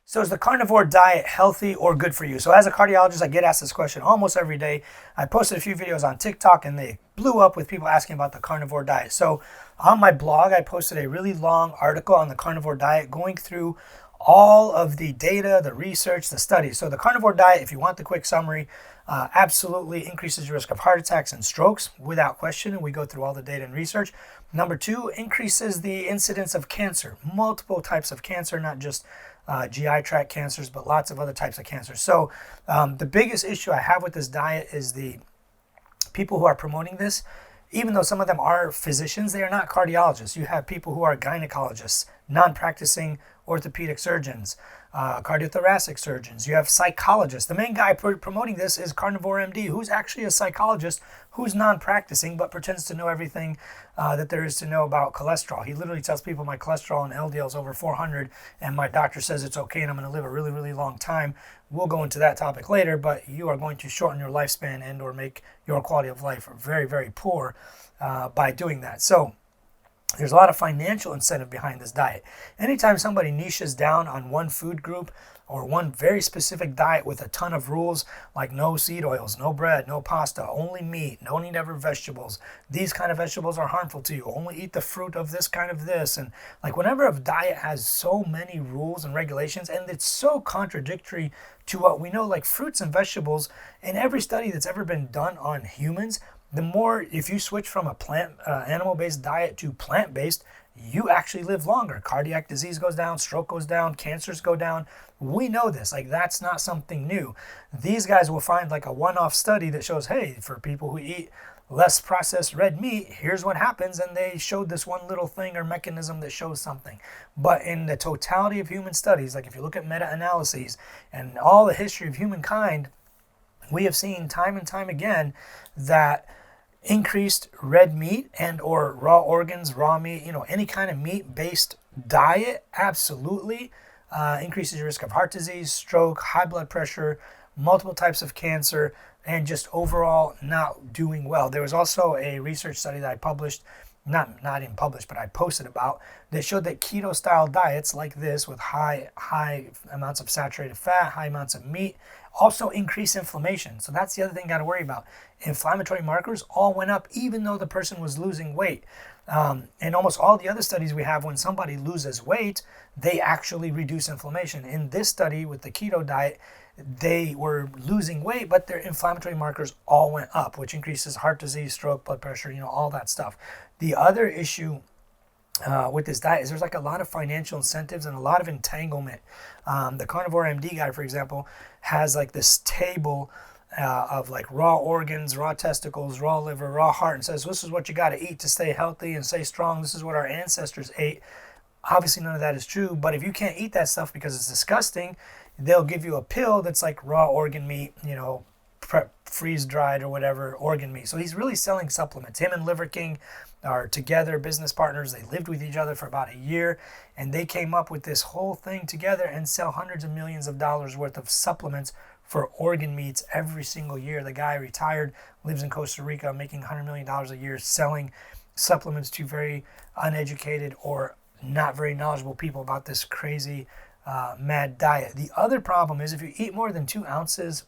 So is the carnivore diet healthy or good for you? So as a cardiologist, I get asked this question almost every day. I posted a few videos on TikTok and they blew up with people asking about the carnivore diet. So on my blog, I posted a really long article on the carnivore diet going through all of the data, the research, the studies. So the carnivore diet, if you want the quick summary, absolutely increases your risk of heart attacks and strokes without question. And we go through all the data and research. Number two, increases the incidence of cancer, multiple types of cancer, not just GI tract cancers, but lots of other types of cancers. So the biggest issue I have with this diet is the people who are promoting this. Even though some of them are physicians, they are not cardiologists. You have people who are gynecologists, non-practicing orthopedic surgeons, cardiothoracic surgeons. You have psychologists. The main guy promoting this is Carnivore MD, who's actually a psychologist who's non-practicing but pretends to know everything that there is to know about cholesterol. He literally tells people my cholesterol and LDL is over 400 and my doctor says it's okay and I'm going to live a really, really long time. We'll go into that topic later, but you are going to shorten your lifespan and or make your quality of life very, very poor by doing that. So there's a lot of financial incentive behind this diet. Anytime somebody niches down on one food group or one very specific diet with a ton of rules, like no seed oils, no bread, no pasta, only meat, don't eat ever vegetables. These kind of vegetables are harmful to you. Only eat the fruit of this kind of this. And like whenever a diet has so many rules and regulations, and it's so contradictory to what we know, like fruits and vegetables, in every study that's ever been done on humans, the more, if you switch from a animal-based diet to plant-based, you actually live longer. Cardiac disease goes down, stroke goes down, cancers go down. We know this. Like, that's not something new. These guys will find like a one-off study that shows, hey, for people who eat less processed red meat, here's what happens. And they showed this one little thing or mechanism that shows something. But in the totality of human studies, like if you look at meta-analyses and all the history of humankind, we have seen time and time again that increased red meat and or raw organs, raw meat, any kind of meat-based diet absolutely increases your risk of heart disease, stroke, high blood pressure, multiple types of cancer, and just overall not doing well. There was also a research study that I published, not even published, but I posted about, that showed that keto-style diets like this with high amounts of saturated fat, high amounts of meat, also increase inflammation. So that's the other thing you got to worry about. Inflammatory markers all went up even though the person was losing weight. And almost all the other studies we have, when somebody loses weight, they actually reduce inflammation. In this study with the keto diet, they were losing weight, but their inflammatory markers all went up, which increases heart disease, stroke, blood pressure, all that stuff. The other issue with this diet is there's like a lot of financial incentives and a lot of entanglement. The Carnivore MD guy, for example, has like this table of like raw organs, raw testicles, raw liver, raw heart, and says this is what you got to eat to stay healthy and stay strong. This is what our ancestors ate. Obviously none of that is true, but if you can't eat that stuff because it's disgusting, they'll give you a pill that's like raw organ meat, freeze dried or whatever organ meat. So he's really selling supplements. Him and Liver King are together, business partners. They lived with each other for about a year, and they came up with this whole thing together and sell hundreds of millions of dollars worth of supplements for organ meats every single year. The guy retired, lives in Costa Rica, making $100 million a year selling supplements to very uneducated or not very knowledgeable people about this crazy mad diet. The other problem is if you eat more than 2 ounces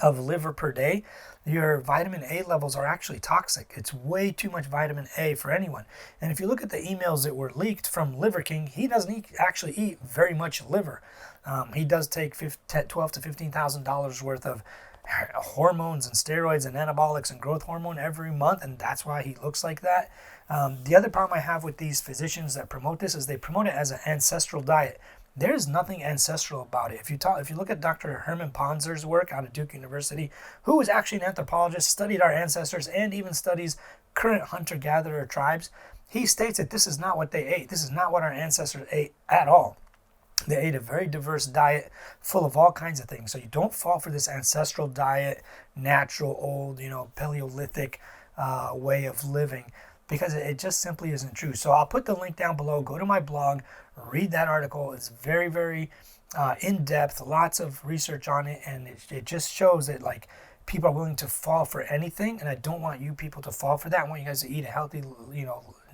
of liver per day, your vitamin A levels are actually toxic. It's way too much vitamin A for anyone. And if you look at the emails that were leaked from Liver King, he doesn't actually eat very much liver. He does take $12,000 to $15,000 worth of hormones and steroids and anabolics and growth hormone every month, and that's why he looks like that. The other problem I have with these physicians that promote this is they promote it as an ancestral diet. There's nothing ancestral about it. If you look at Dr. Herman Ponzer's work out of Duke University, who is actually an anthropologist, studied our ancestors, and even studies current hunter-gatherer tribes, he states that this is not what they ate. This is not what our ancestors ate at all. They ate a very diverse diet full of all kinds of things. So you don't fall for this ancestral diet, natural, old, Paleolithic way of living, because it just simply isn't true. So I'll put the link down below. Go to my blog, read that article. It's very, very in-depth, lots of research on it, and it just shows that like people are willing to fall for anything, and I don't want you people to fall for that. I want you guys to eat a healthy,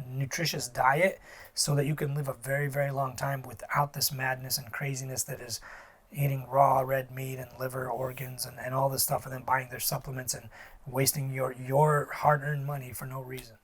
nutritious diet so that you can live a very, very long time without this madness and craziness that is eating raw red meat and liver organs and all this stuff, and then buying their supplements and wasting your hard-earned money for no reason.